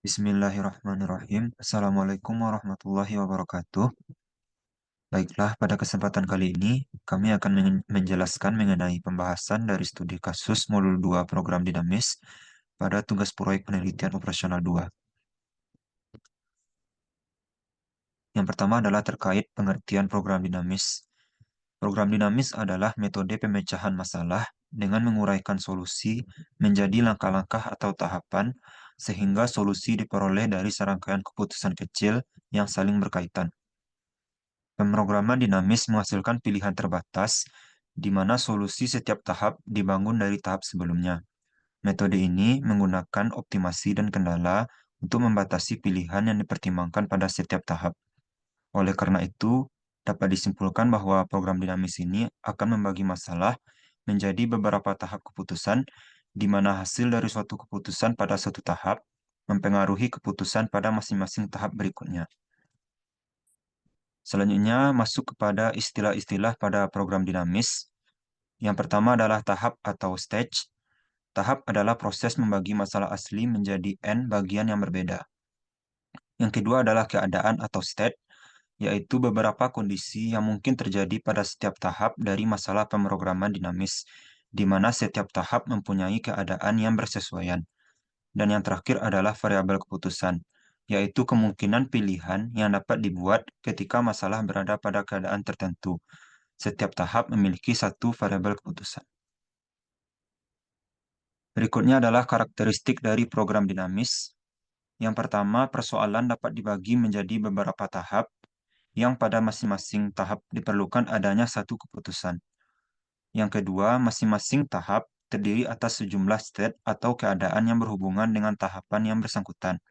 Bismillahirrahmanirrahim. Assalamualaikum warahmatullahi wabarakatuh. Baiklah, pada kesempatan kali ini kami akan menjelaskan mengenai pembahasan dari studi kasus modul 2 program dinamis pada tugas proyek penelitian operasional 2. Yang pertama adalah terkait pengertian program dinamis. Program dinamis adalah metode pemecahan masalah dengan menguraikan solusi menjadi langkah-langkah atau tahapan sehingga solusi diperoleh dari serangkaian keputusan kecil yang saling berkaitan. Pemrograman dinamis menghasilkan pilihan terbatas, di mana solusi setiap tahap dibangun dari tahap sebelumnya. Metode ini menggunakan optimasi dan kendala untuk membatasi pilihan yang dipertimbangkan pada setiap tahap. Oleh karena itu, dapat disimpulkan bahwa program dinamis ini akan membagi masalah menjadi beberapa tahap keputusan, di mana hasil dari suatu keputusan pada suatu tahap mempengaruhi keputusan pada masing-masing tahap berikutnya. Selanjutnya, masuk kepada istilah-istilah pada program dinamis. Yang pertama adalah tahap atau stage. Tahap adalah proses membagi masalah asli menjadi N bagian yang berbeda. Yang kedua adalah keadaan atau state, yaitu beberapa kondisi yang mungkin terjadi pada setiap tahap dari masalah pemrograman dinamis, di mana setiap tahap mempunyai keadaan yang bersesuaian. Dan yang terakhir adalah variabel keputusan, yaitu kemungkinan pilihan yang dapat dibuat ketika masalah berada pada keadaan tertentu. Setiap tahap memiliki satu variabel keputusan. Berikutnya adalah karakteristik dari program dinamis. Yang pertama, persoalan dapat dibagi menjadi beberapa tahap, yang pada masing-masing tahap diperlukan adanya satu keputusan. Yang kedua, masing-masing tahap terdiri atas sejumlah state atau keadaan yang berhubungan dengan tahapan yang bersangkutan.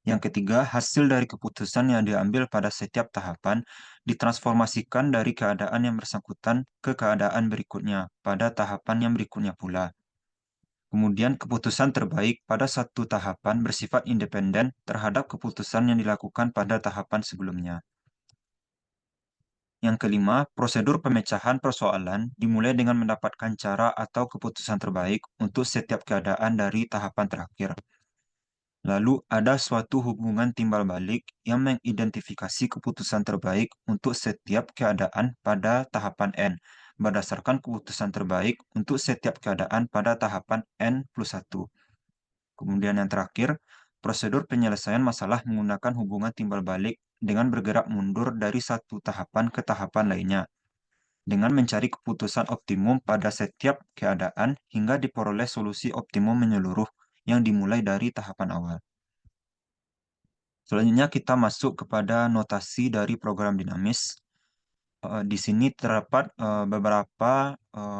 Yang ketiga, hasil dari keputusan yang diambil pada setiap tahapan ditransformasikan dari keadaan yang bersangkutan ke keadaan berikutnya pada tahapan yang berikutnya pula. Kemudian keputusan terbaik pada satu tahapan bersifat independen terhadap keputusan yang dilakukan pada tahapan sebelumnya. Yang kelima, prosedur pemecahan persoalan dimulai dengan mendapatkan cara atau keputusan terbaik untuk setiap keadaan dari tahapan terakhir. Lalu ada suatu hubungan timbal balik yang mengidentifikasi keputusan terbaik untuk setiap keadaan pada tahapan N, berdasarkan keputusan terbaik untuk setiap keadaan pada tahapan N plus 1. Kemudian yang terakhir, prosedur penyelesaian masalah menggunakan hubungan timbal balik dengan bergerak mundur dari satu tahapan ke tahapan lainnya, dengan mencari keputusan optimum pada setiap keadaan hingga diperoleh solusi optimum menyeluruh yang dimulai dari tahapan awal. Selanjutnya kita masuk kepada notasi dari program dinamis. Di sini terdapat beberapa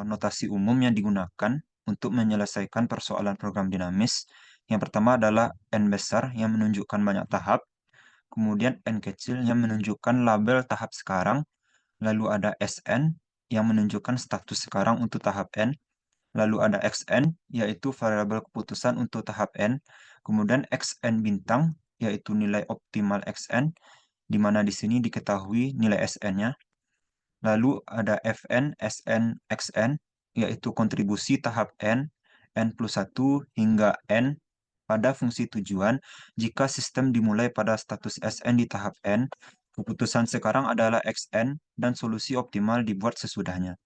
notasi umum yang digunakan untuk menyelesaikan persoalan program dinamis. Yang pertama adalah N besar yang menunjukkan banyak tahap, kemudian N kecil yang menunjukkan label tahap sekarang, lalu ada SN yang menunjukkan status sekarang untuk tahap N, lalu ada XN yaitu variabel keputusan untuk tahap N, kemudian XN bintang yaitu nilai optimal XN, di mana di sini diketahui nilai SN-nya. Lalu ada Fn, Sn, Xn, yaitu kontribusi tahap N, N plus 1 hingga N pada fungsi tujuan jika sistem dimulai pada status Sn di tahap N, keputusan sekarang adalah Xn dan solusi optimal dibuat sesudahnya.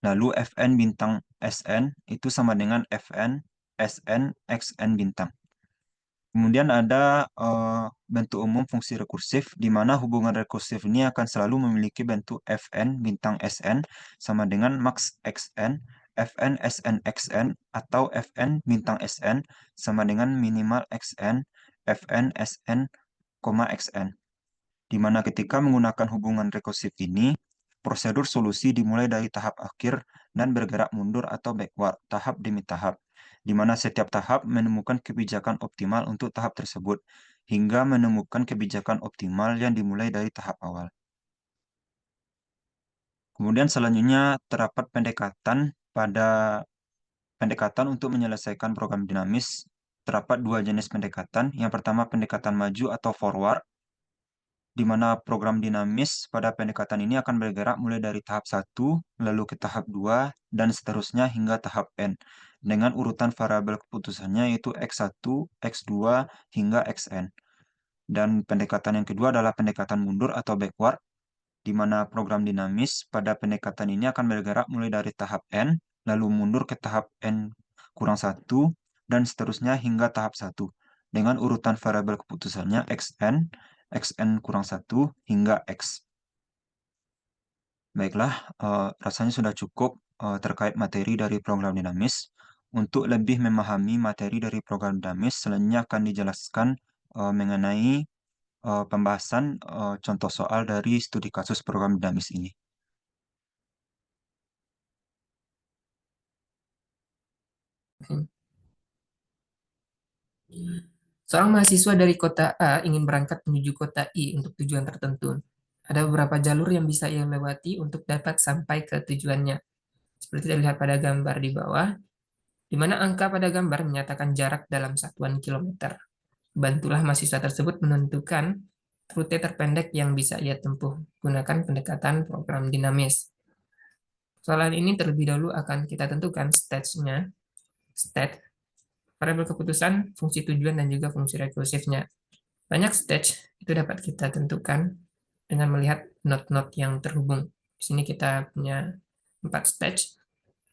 Lalu Fn bintang Sn itu sama dengan Fn, Sn, Xn bintang. Kemudian ada bentuk umum fungsi rekursif, di mana hubungan rekursif ini akan selalu memiliki bentuk Fn bintang Sn sama dengan max Xn, Fn Sn Xn, atau Fn bintang Sn sama dengan minimal Xn, Fn Sn, Xn. Di mana ketika menggunakan hubungan rekursif ini, prosedur solusi dimulai dari tahap akhir dan bergerak mundur atau backward, tahap demi tahap, di mana setiap tahap menemukan kebijakan optimal untuk tahap tersebut, hingga menemukan kebijakan optimal yang dimulai dari tahap awal. Kemudian selanjutnya terdapat pendekatan untuk menyelesaikan program dinamis. Terdapat dua jenis pendekatan. Yang pertama pendekatan maju atau forward, di mana program dinamis pada pendekatan ini akan bergerak mulai dari tahap 1, lalu ke tahap 2, dan seterusnya hingga tahap N, dengan urutan variabel keputusannya yaitu X1, X2, hingga Xn. Dan pendekatan yang kedua adalah pendekatan mundur atau backward, di mana program dinamis pada pendekatan ini akan bergerak mulai dari tahap N, lalu mundur ke tahap N kurang 1, dan seterusnya hingga tahap 1, dengan urutan variabel keputusannya Xn, Xn kurang 1, hingga X. Baiklah, rasanya sudah cukup terkait materi dari program dinamis. Untuk lebih memahami materi dari program dinamis, selanjutnya akan dijelaskan mengenai pembahasan contoh soal dari studi kasus program dinamis ini. Seorang mahasiswa dari kota A ingin berangkat menuju kota I untuk tujuan tertentu. Ada beberapa jalur yang bisa ia lewati untuk dapat sampai ke tujuannya. Seperti terlihat pada gambar di bawah, di mana angka pada gambar menyatakan jarak dalam satuan kilometer. Bantulah mahasiswa tersebut menentukan rute terpendek yang bisa ia tempuh gunakan pendekatan program dinamis. Soalan ini terlebih dahulu akan kita tentukan stage-nya, state, variabel keputusan, fungsi tujuan, dan juga fungsi rekursifnya. Banyak stage itu dapat kita tentukan dengan melihat node-node yang terhubung. Di sini kita punya 4 stage,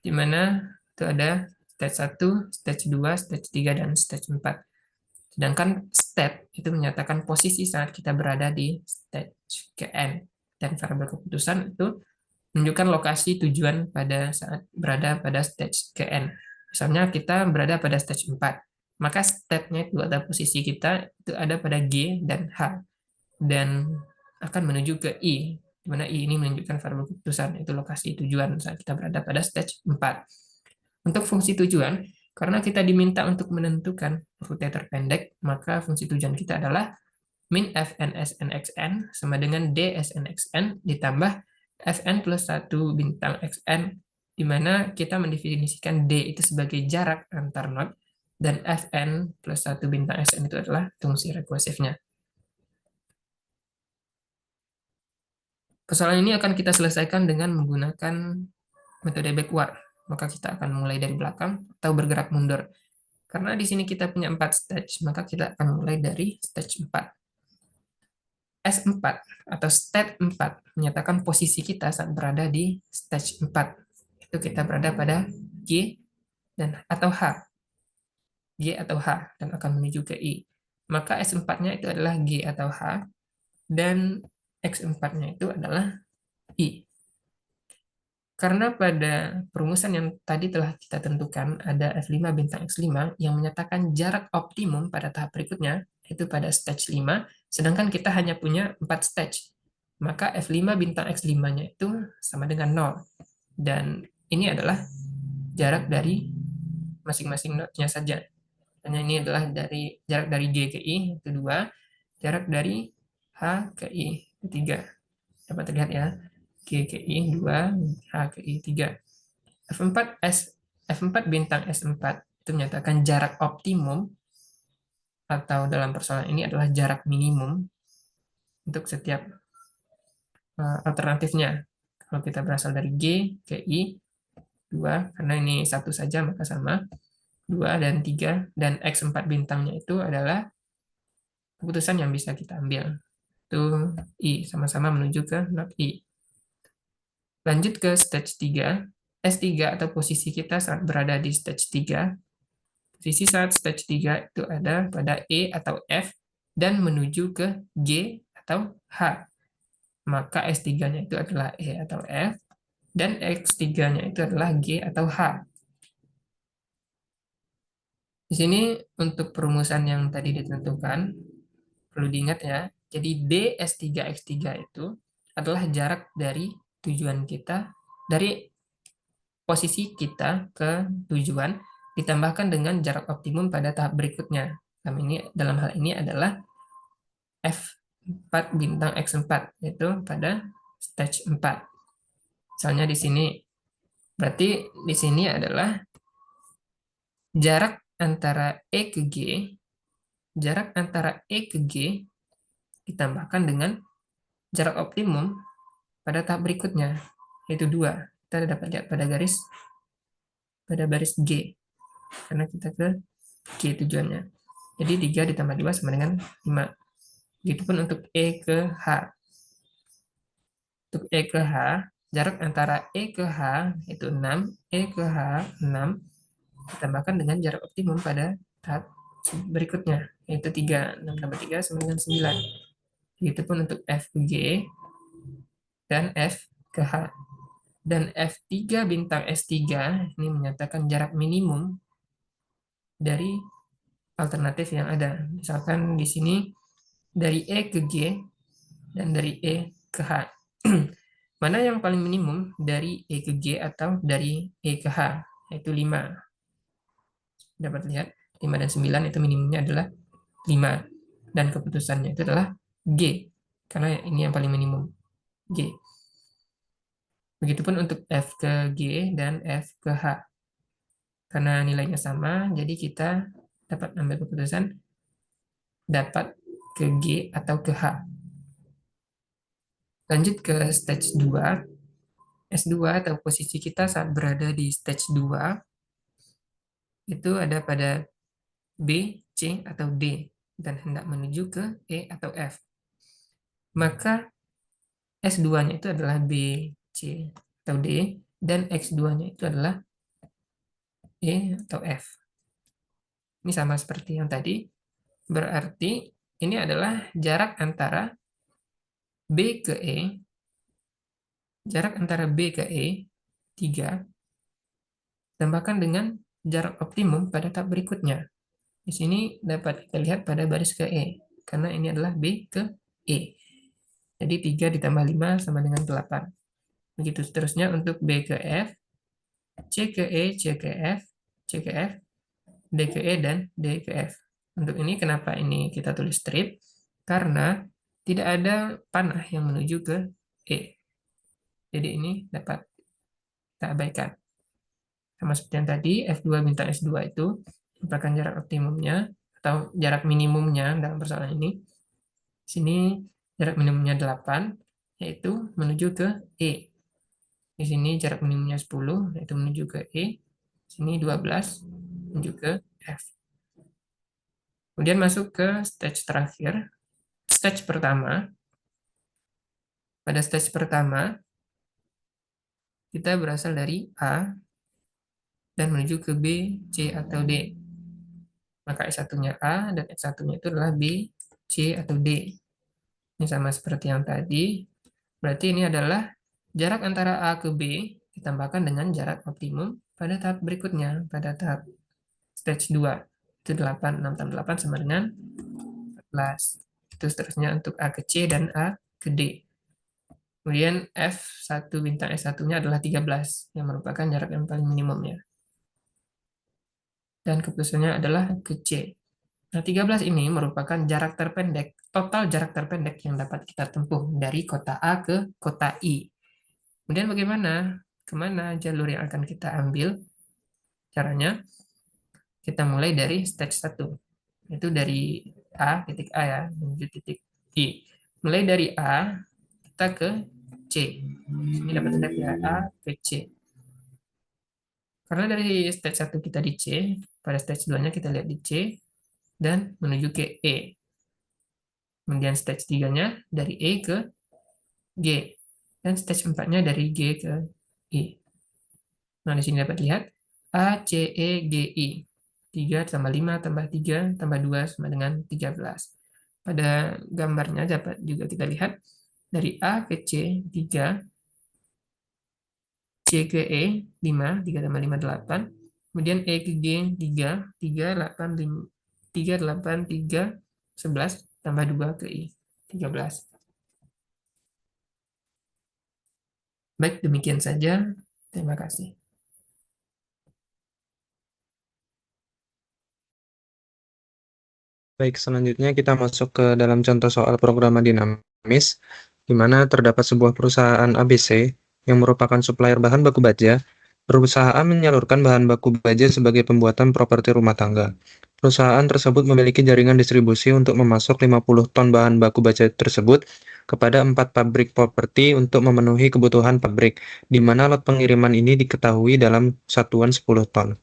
di mana itu ada stage 1, stage 2, stage 3, dan stage 4. Sedangkan state itu menyatakan posisi saat kita berada di stage Kn. Dan variabel keputusan itu menunjukkan lokasi tujuan pada saat berada pada stage Kn. Misalnya kita berada pada stage 4, maka state-nya itu atau posisi kita itu ada pada G dan H, dan akan menuju ke I, di mana I ini menunjukkan variabel keputusan, itu lokasi tujuan saat kita berada pada stage 4. Untuk fungsi tujuan, karena kita diminta untuk menentukan rute terpendek, maka fungsi tujuan kita adalah min fn sn xn sama dengan d sn xn ditambah fn plus 1 bintang xn, di mana kita mendefinisikan d itu sebagai jarak antar node, dan fn plus 1 bintang xn itu adalah fungsi rekursifnya. Persoalan ini akan kita selesaikan dengan menggunakan metode backward. Maka kita akan mulai dari belakang atau bergerak mundur. Karena di sini kita punya 4 stage, maka kita akan mulai dari stage 4. S4 atau state 4 menyatakan posisi kita saat berada di stage 4. Itu kita berada pada G dan atau H. G atau H dan akan menuju ke I. Maka S4-nya itu adalah G atau H dan X4-nya itu adalah I. Karena pada perumusan yang tadi telah kita tentukan ada F5 bintang X5 yang menyatakan jarak optimum pada tahap berikutnya, itu pada stage 5, sedangkan kita hanya punya 4 stage. Maka F5 bintang X5-nya itu sama dengan 0. Dan ini adalah jarak dari masing-masing node-nya saja. Hanya ini adalah dari jarak dari G ke I, itu 2, jarak dari H ke I, itu 3. Dapat terlihat ya. G ke I 2, H ke I 3. F4 bintang S4 itu menyatakan jarak optimum atau dalam persoalan ini adalah jarak minimum untuk setiap alternatifnya. Kalau kita berasal dari G ke I 2, karena ini satu saja maka sama 2 dan 3, dan X4 bintangnya itu adalah keputusan yang bisa kita ambil. Itu I, sama-sama menuju ke node I. Lanjut ke stage 3. S3 atau posisi kita saat berada di stage 3. Posisi saat stage 3 itu ada pada E atau F dan menuju ke G atau H. Maka S3-nya itu adalah E atau F dan X3-nya itu adalah G atau H. Di sini untuk perumusan yang tadi ditentukan, perlu diingat ya, jadi D S3 X3 itu adalah jarak dari tujuan kita, dari posisi kita ke tujuan, ditambahkan dengan jarak optimum pada tahap berikutnya. Dalam hal ini adalah F4 bintang X4, yaitu pada stage 4. Misalnya di sini, berarti di sini adalah jarak antara E ke G, jarak antara E ke G ditambahkan dengan jarak optimum pada tahap berikutnya, yaitu 2. Kita dapat lihat pada baris G, karena kita ke G tujuannya. Jadi 3 ditambah 2 sama dengan 5. Begitupun untuk E ke H. Untuk E ke H, jarak antara E ke H itu 6, E ke H 6, ditambahkan dengan jarak optimum pada tahap berikutnya, yaitu 3. 6 tambah 3 sama dengan 9. Begitupun untuk F ke G dan F ke H. Dan F3 bintang S3 ini menyatakan jarak minimum dari alternatif yang ada. Misalkan di sini dari E ke G dan dari E ke H. Mana yang paling minimum dari E ke G atau dari E ke H? Yaitu 5. Dapat lihat 5 dan 9 itu minimumnya adalah 5. Dan keputusannya itu adalah G. Karena ini yang paling minimum, G. Begitupun untuk F ke G dan F ke H. Karena nilainya sama, jadi kita dapat ambil keputusan dapat ke G atau ke H. Lanjut ke stage 2. S2 atau posisi kita saat berada di stage 2 itu ada pada B, C, atau D dan hendak menuju ke E atau F. Maka S2-nya itu adalah B, C, atau D, dan X2-nya itu adalah E atau F. Ini sama seperti yang tadi, berarti ini adalah jarak antara B ke E, jarak antara B ke E, 3, tambahkan dengan jarak optimum pada tahap berikutnya. Di sini dapat kita lihat pada baris ke E, karena ini adalah B ke E. Jadi 3 ditambah 5 sama dengan 8. Begitu seterusnya untuk B ke F, C ke E, C ke F, C ke F, D ke E, dan D ke F. Untuk ini kenapa ini kita tulis strip? Karena tidak ada panah yang menuju ke E. Jadi ini dapat kita abaikan. Sama seperti yang tadi, F2 bintang S2 itu merupakan jarak optimumnya atau jarak minimumnya dalam persoalan ini. Di sini jarak minimumnya 8, yaitu menuju ke E. Di sini jarak minimumnya 10, yaitu menuju ke E. Di sini 12, menuju ke F. Kemudian masuk ke stage terakhir, stage pertama. Pada stage pertama, kita berasal dari A dan menuju ke B, C, atau D. Maka S1-nya A dan S1-nya itu adalah B, C, atau D. Ini sama seperti yang tadi. Berarti ini adalah jarak antara A ke B ditambahkan dengan jarak optimum pada tahap berikutnya, pada tahap stage 2. Itu 8, 6 tambah 8 sama dengan 14. Itu seterusnya untuk A ke C dan A ke D. Kemudian F1 bintang S1-nya adalah 13, yang merupakan jarak yang paling minimumnya. Dan keputusannya adalah ke C. Nah, 13 ini merupakan jarak terpendek, total jarak terpendek yang dapat kita tempuh dari kota A ke kota I. Kemudian bagaimana? Kemana jalur yang akan kita ambil? Caranya, kita mulai dari stage 1. Itu dari A, titik A ya, menuju titik I. Mulai dari A, kita ke C. Ini dapat lihat ya, A ke C. Karena dari stage 1 kita di C, pada stage 2-nya kita lihat di C, dan menuju ke E. Kemudian stage 3-nya dari E ke G. Dan stage 4-nya dari G ke I. Nah, di sini dapat lihat A, C, E, G, I. 3 tambah 5 tambah 3 tambah 2 sama dengan 13. Pada gambarnya dapat juga kita lihat dari A ke C 3, C ke E 5, 3 tambah 5 8. Kemudian E ke G 3, 3 8 5, 3 8 3 11 tambah 2 ke I 13. Baik, demikian saja. Terima kasih. Baik, selanjutnya kita masuk ke dalam contoh soal programa dinamis, di mana terdapat sebuah perusahaan ABC yang merupakan supplier bahan baku baja, berusaha menyalurkan bahan baku baja sebagai pembuatan properti rumah tangga. perusahaan tersebut memiliki jaringan distribusi untuk memasok 50 ton bahan baku baja tersebut kepada 4 pabrik properti untuk memenuhi kebutuhan pabrik, di mana lot pengiriman ini diketahui dalam satuan 10 ton.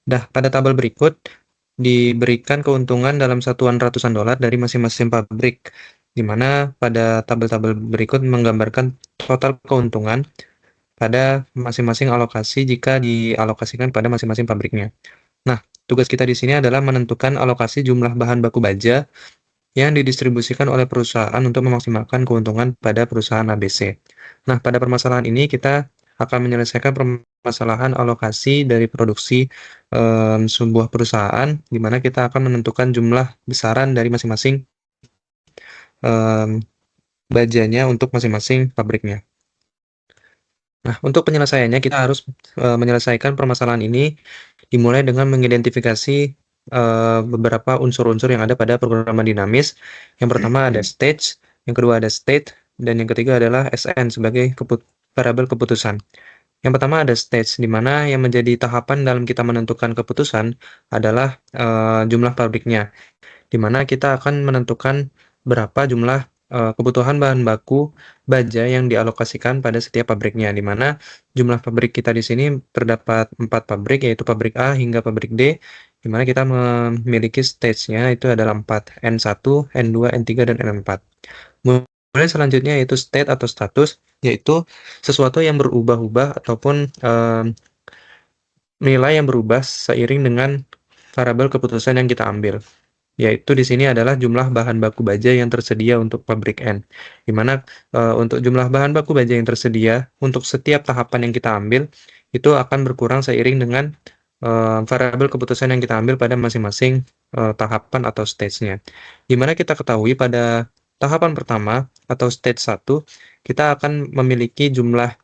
Pada tabel berikut, diberikan keuntungan dalam satuan ratusan dolar dari masing-masing pabrik, di mana pada tabel-tabel berikut menggambarkan total keuntungan pada masing-masing alokasi jika dialokasikan pada masing-masing pabriknya. Nah, tugas kita di sini adalah menentukan alokasi jumlah bahan baku baja yang didistribusikan oleh perusahaan untuk memaksimalkan keuntungan pada perusahaan ABC. Nah, pada permasalahan ini kita akan menyelesaikan permasalahan alokasi dari produksi sebuah perusahaan, di mana kita akan menentukan jumlah besaran dari masing-masing bajanya untuk masing-masing pabriknya. Nah, untuk penyelesaiannya kita harus menyelesaikan permasalahan ini dimulai dengan mengidentifikasi beberapa unsur-unsur yang ada pada pemrograman dinamis. Yang pertama ada stage, yang kedua ada state, dan yang ketiga adalah SN sebagai variabel keputusan. Yang pertama ada stage, di mana yang menjadi tahapan dalam kita menentukan keputusan adalah jumlah pabriknya, di mana kita akan menentukan berapa jumlah kebutuhan bahan baku baja yang dialokasikan pada setiap pabriknya, di mana jumlah pabrik kita di sini terdapat 4 pabrik, yaitu pabrik A hingga pabrik D, di mana kita memiliki stage-nya itu adalah 4, N1, N2, N3, dan N4. Kemudian selanjutnya yaitu state atau status, yaitu sesuatu yang berubah-ubah ataupun nilai yang berubah seiring dengan variabel keputusan yang kita ambil, yaitu di sini adalah jumlah bahan baku baja yang tersedia untuk pabrik N, di mana untuk jumlah bahan baku baja yang tersedia untuk setiap tahapan yang kita ambil itu akan berkurang seiring dengan variabel keputusan yang kita ambil pada masing-masing tahapan atau stage-nya. Di mana kita ketahui pada tahapan pertama atau stage 1 kita akan memiliki jumlah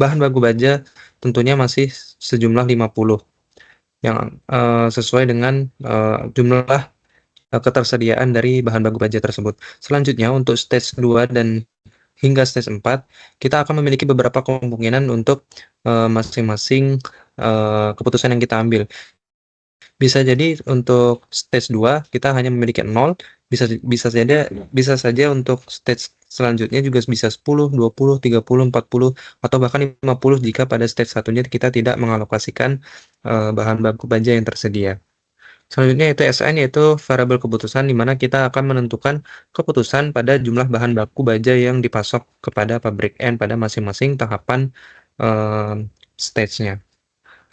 bahan baku baja tentunya masih sejumlah 50 yang sesuai dengan jumlah ketersediaan dari bahan baku baja tersebut. Selanjutnya untuk stage 2 dan hingga stage 4, kita akan memiliki beberapa kemungkinan untuk masing-masing keputusan yang kita ambil. Bisa jadi untuk stage 2 kita hanya memiliki 0, bisa saja untuk stage selanjutnya juga bisa 10, 20, 30, 40, atau bahkan 50 jika pada stage satunya kita tidak mengalokasikan bahan baku baja yang tersedia. Selanjutnya itu SN, yaitu variabel keputusan, di mana kita akan menentukan keputusan pada jumlah bahan baku baja yang dipasok kepada pabrik N pada masing-masing tahapan stage-nya.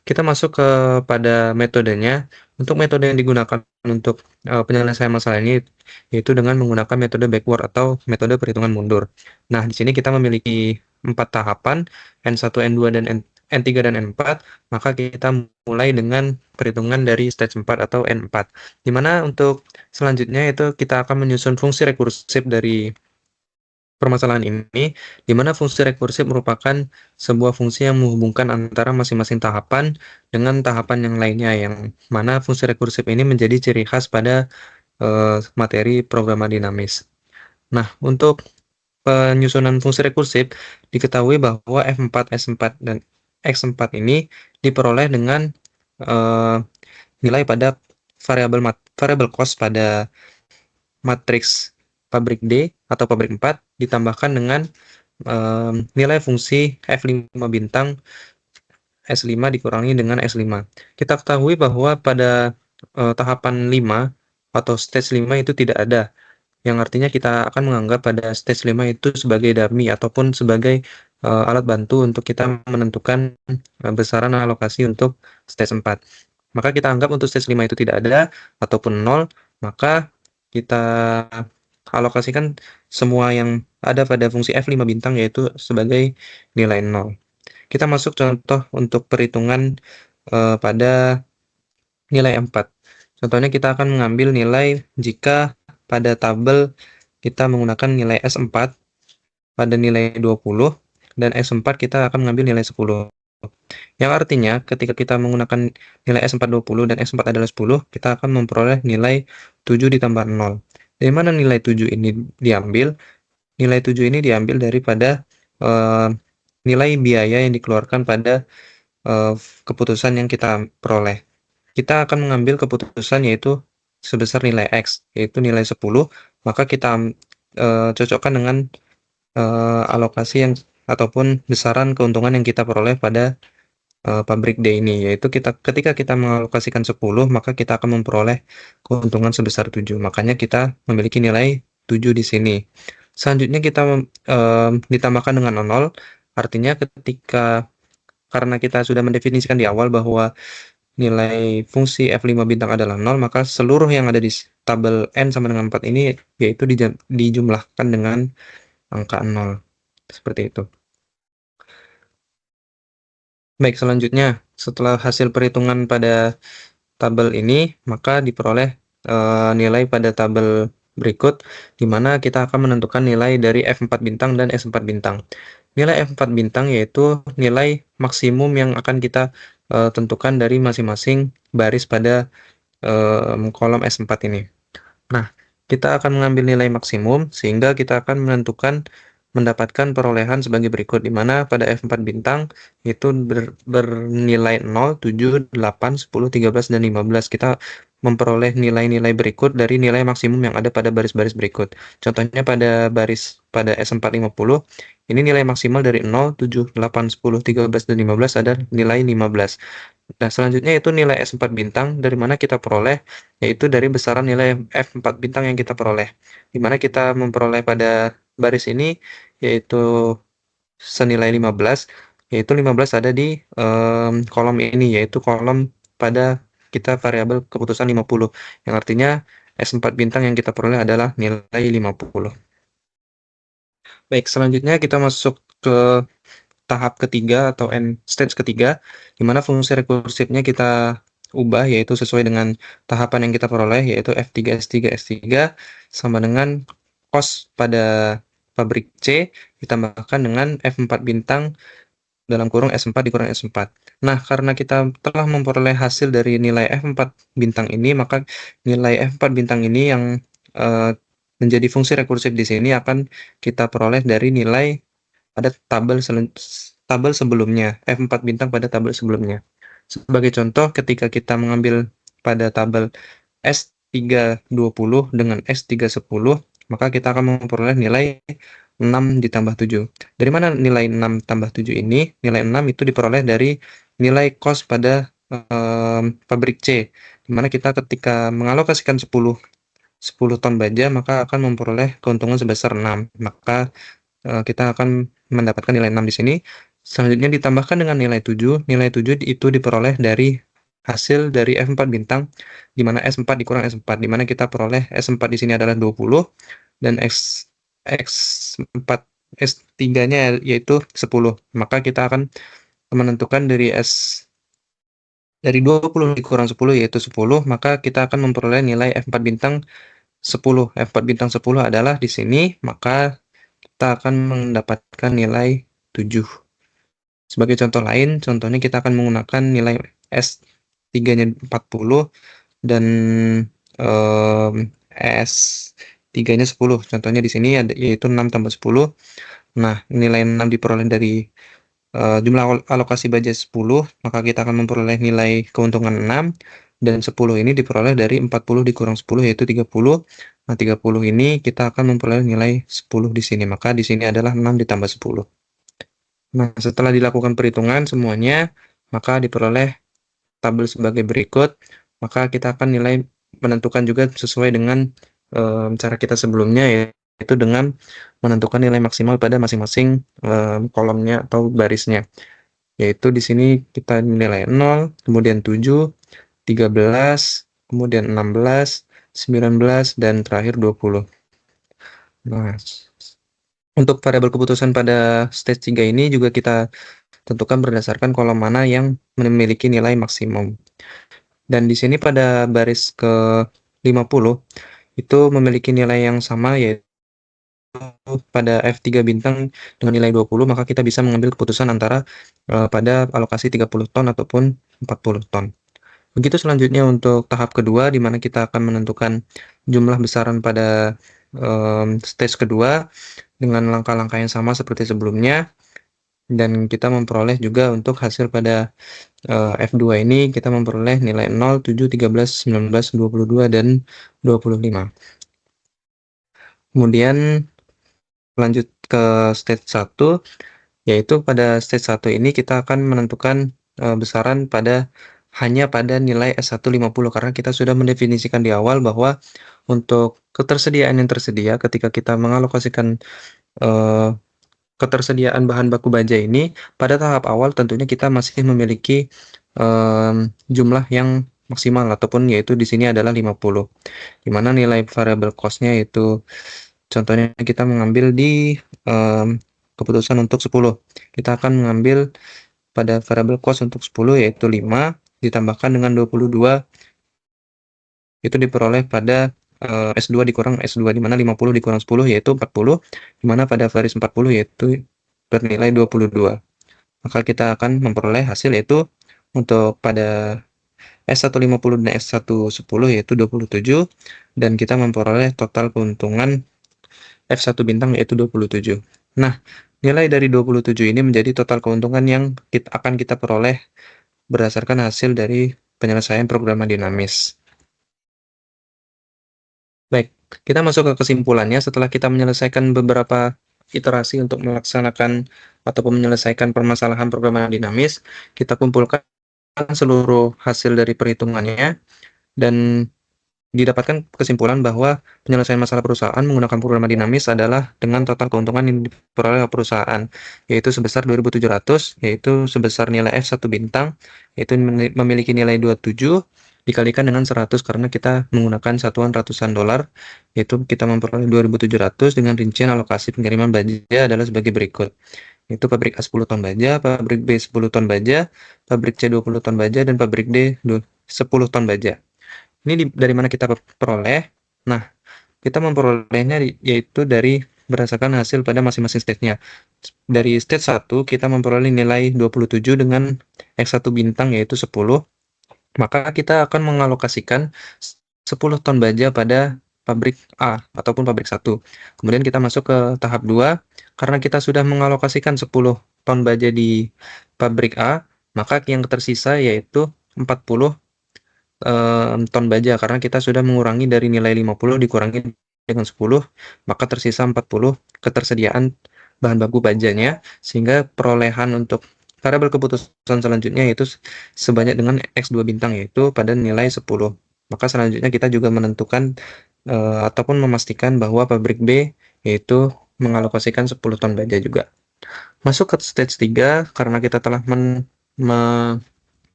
Kita masuk pada metodenya. Untuk metode yang digunakan untuk penyelesaian masalah ini yaitu dengan menggunakan metode backward atau metode perhitungan mundur. Nah, di sini kita memiliki 4 tahapan, N1, N2, dan N3 dan N4, maka kita mulai dengan perhitungan dari stage 4 atau N4. Di mana untuk selanjutnya itu kita akan menyusun fungsi rekursif dari permasalahan ini, di mana fungsi rekursif merupakan sebuah fungsi yang menghubungkan antara masing-masing tahapan dengan tahapan yang lainnya, yang mana fungsi rekursif ini menjadi ciri khas pada materi programan dinamis. Nah, untuk penyusunan fungsi rekursif, diketahui bahwa F4, S4, dan X4 ini diperoleh dengan nilai pada variabel cost pada matriks pabrik D atau pabrik 4 ditambahkan dengan nilai fungsi F5 bintang S5 dikurangi dengan S5. Kita ketahui bahwa pada tahapan 5 atau stage 5 itu tidak ada, yang artinya kita akan menganggap pada stage 5 itu sebagai dummy ataupun sebagai alat bantu untuk kita menentukan besaran alokasi untuk stage 4. Maka kita anggap untuk stage 5 itu tidak ada ataupun 0, maka kita alokasikan semua yang ada pada fungsi F5 bintang yaitu sebagai nilai 0. Kita masuk contoh untuk perhitungan pada nilai 4. Contohnya kita akan mengambil nilai jika pada tabel kita menggunakan nilai S4 pada nilai 20 dan S4 kita akan mengambil nilai 10. Yang artinya ketika kita menggunakan nilai S4 20 dan S4 adalah 10, kita akan memperoleh nilai 7 ditambah 0. Dari mana nilai 7 ini diambil? Nilai 7 ini diambil daripada nilai biaya yang dikeluarkan pada keputusan yang kita peroleh. kita akan mengambil keputusan yaitu sebesar nilai X, yaitu nilai 10, maka kita cocokkan dengan alokasi yang ataupun besaran keuntungan yang kita peroleh pada pabrik D ini, yaitu ketika kita mengalokasikan 10, maka kita akan memperoleh keuntungan sebesar 7. Makanya kita memiliki nilai 7 di sini. Selanjutnya kita ditambahkan dengan 00, artinya karena kita sudah mendefinisikan di awal bahwa nilai fungsi F5 bintang adalah 0, maka seluruh yang ada di tabel N sama dengan 4 ini yaitu dijumlahkan dengan angka 0. Seperti itu. Baik, selanjutnya setelah hasil perhitungan pada tabel ini, maka diperoleh nilai pada tabel berikut, di mana kita akan menentukan nilai dari F4 bintang dan S4 bintang. Nilai F4 bintang yaitu nilai maksimum yang akan kita tentukan dari masing-masing baris pada kolom S4 ini. Nah, kita akan mengambil nilai maksimum, sehingga kita akan mendapatkan perolehan sebagai berikut, di mana pada F4 bintang itu bernilai 0, 7, 8, 10, 13, dan 15. Kita memperoleh nilai-nilai berikut dari nilai maksimum yang ada pada baris-baris berikut. Contohnya pada S450, ini nilai maksimal dari 0, 7, 8, 10, 13, dan 15 ada nilai 15. Nah, selanjutnya itu nilai S4 bintang, dari mana kita peroleh, yaitu dari besaran nilai F4 bintang yang kita peroleh. Di mana kita memperoleh pada baris ini, yaitu senilai 15, yaitu 15 ada di kolom ini, yaitu kolom pada kita variabel keputusan 50, yang artinya S4 bintang yang kita peroleh adalah nilai 50. Baik, selanjutnya kita masuk ke tahap ketiga atau end stage ketiga, di mana fungsi rekursifnya kita ubah, yaitu sesuai dengan tahapan yang kita peroleh, yaitu F3, S3, S3 sama dengan cos pada pabrik C ditambahkan dengan F4 bintang dalam kurung S4 dikurang S4. Nah, karena kita telah memperoleh hasil dari nilai F4 bintang ini, maka nilai F4 bintang ini yang menjadi fungsi rekursif di sini akan kita peroleh dari nilai pada tabel sebelumnya, F4 bintang pada tabel sebelumnya. Sebagai contoh, ketika kita mengambil pada tabel S320 dengan S310, maka kita akan memperoleh nilai 6 ditambah 7. Dari mana nilai 6 tambah 7 ini? Nilai 6 itu diperoleh dari nilai kos pada pabrik C, di mana kita ketika mengalokasikan 10 ton baja, maka akan memperoleh keuntungan sebesar 6. Maka kita akan mendapatkan nilai 6 di sini. Selanjutnya ditambahkan dengan nilai 7. Nilai 7 itu diperoleh dari hasil dari F4 bintang, di mana S4 dikurang S4, di mana kita peroleh S4 di sini adalah 20, dan X4 S3-nya yaitu 10. Maka kita akan menentukan dari 20 dikurang 10 yaitu 10, maka kita akan memperoleh nilai F4 bintang 10. F4 bintang 10 adalah di sini, maka kita akan mendapatkan nilai 7. Sebagai contoh lain, contohnya kita akan menggunakan nilai S3-nya 40 dan S3-nya 10. Contohnya di sini yaitu 6 tambah 10. Nah, nilai 6 diperoleh dari jumlah alokasi baja 10, maka kita akan memperoleh nilai keuntungan 6, dan 10 ini diperoleh dari 40 dikurang 10 yaitu 30. Nah, 30 ini kita akan memperoleh nilai 10 di sini, maka di sini adalah 6 ditambah 10. Nah, setelah dilakukan perhitungan semuanya, maka diperoleh tabel sebagai berikut. Maka kita akan menentukan juga sesuai dengan cara kita sebelumnya, yaitu dengan menentukan nilai maksimal pada masing-masing kolomnya atau barisnya. Yaitu di sini kita nilai 0, kemudian 7, 13, kemudian 16, 19, dan terakhir 20. Nah, untuk variabel keputusan pada stage 3 ini juga kita tentukan berdasarkan kolom mana yang memiliki nilai maksimum. Dan di sini pada baris ke-50 itu memiliki nilai yang sama, yaitu pada F3 bintang dengan nilai 20, maka kita bisa mengambil keputusan antara pada alokasi 30 ton ataupun 40 ton. Begitu selanjutnya untuk tahap kedua, di mana kita akan menentukan jumlah besaran pada stage kedua dengan langkah-langkah yang sama seperti sebelumnya. Dan kita memperoleh juga untuk hasil pada F2 ini kita memperoleh nilai 0, 7, 13, 19, 22, dan 25. Kemudian lanjut ke stage 1, yaitu pada stage 1 ini kita akan menentukan besaran hanya pada nilai S1 50 karena kita sudah mendefinisikan di awal bahwa untuk ketersediaan yang tersedia ketika kita mengalokasikan eh, ketersediaan bahan baku baja ini pada tahap awal tentunya kita masih memiliki jumlah yang maksimal ataupun yaitu di sini adalah 50, di mana nilai variable cost-nya yaitu contohnya kita mengambil di keputusan untuk 10. Kita akan mengambil pada variable cost untuk 10 yaitu 5 ditambahkan dengan 22 itu diperoleh pada S2 dikurang S2 di mana 50 dikurang 10 yaitu 40, di mana pada varis 40 yaitu bernilai 22. Maka kita akan memperoleh hasil yaitu untuk pada S150 dan S110 yaitu 27 dan kita memperoleh total keuntungan F1 bintang yaitu 27. Nah, nilai dari 27 ini menjadi total keuntungan yang akan kita peroleh berdasarkan hasil dari penyelesaian program dinamis. Baik, kita masuk ke kesimpulannya setelah kita menyelesaikan beberapa iterasi untuk melaksanakan ataupun menyelesaikan permasalahan program dinamis, kita kumpulkan seluruh hasil dari perhitungannya dan didapatkan kesimpulan bahwa penyelesaian masalah perusahaan menggunakan program dinamis adalah dengan total keuntungan yang diperoleh oleh perusahaan, yaitu sebesar 2.700, yaitu sebesar nilai F1 bintang, yaitu memiliki nilai 27, dikalikan dengan 100 karena kita menggunakan satuan ratusan dolar, yaitu kita memperoleh 2.700 dengan rincian alokasi pengiriman baja adalah sebagai berikut. Itu pabrik A 10 ton baja, pabrik B 10 ton baja, pabrik C 20 ton baja, dan pabrik D 10 ton baja. Ini dari mana kita peroleh? Nah, kita memperolehnya yaitu dari berdasarkan hasil pada masing-masing stage-nya. Dari stage 1, kita memperoleh nilai 27 dengan X1 bintang yaitu 10. Maka kita akan mengalokasikan 10 ton baja pada pabrik A ataupun pabrik 1. Kemudian kita masuk ke tahap 2. Karena kita sudah mengalokasikan 10 ton baja di pabrik A, maka yang tersisa yaitu 40 ton baja karena kita sudah mengurangi dari nilai 50 dikurangi dengan 10, maka tersisa 40 ketersediaan bahan baku bajanya, sehingga perolehan untuk variabel keputusan selanjutnya yaitu sebanyak dengan X2 bintang yaitu pada nilai 10. Maka selanjutnya kita juga menentukan ataupun memastikan bahwa pabrik B yaitu mengalokasikan 10 ton baja juga. Masuk ke stage 3 karena kita telah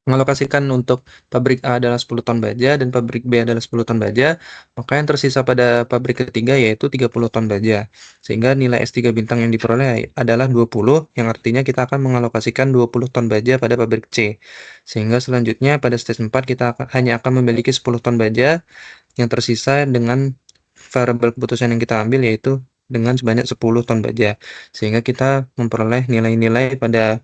mengalokasikan untuk pabrik A adalah 10 ton baja dan pabrik B adalah 10 ton baja, maka yang tersisa pada pabrik ketiga yaitu 30 ton baja. Sehingga nilai S3 bintang yang diperoleh adalah 20, yang artinya kita akan mengalokasikan 20 ton baja pada pabrik C. Sehingga selanjutnya pada stage 4 kita hanya akan memiliki 10 ton baja yang tersisa dengan variabel keputusan yang kita ambil yaitu dengan sebanyak 10 ton baja. Sehingga kita memperoleh nilai-nilai pada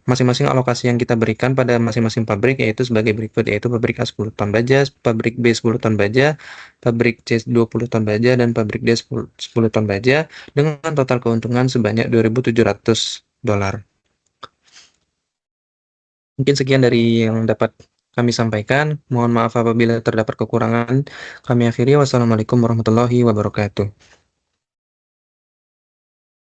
masing-masing alokasi yang kita berikan pada masing-masing pabrik yaitu sebagai berikut, yaitu pabrik A 10 ton baja, pabrik B 10 ton baja, pabrik C 20 ton baja, dan pabrik D 10 ton baja dengan total keuntungan sebanyak 2.700 dolar. Mungkin sekian dari yang dapat kami sampaikan. Mohon maaf apabila terdapat kekurangan. Kami akhiri. Wassalamualaikum warahmatullahi wabarakatuh.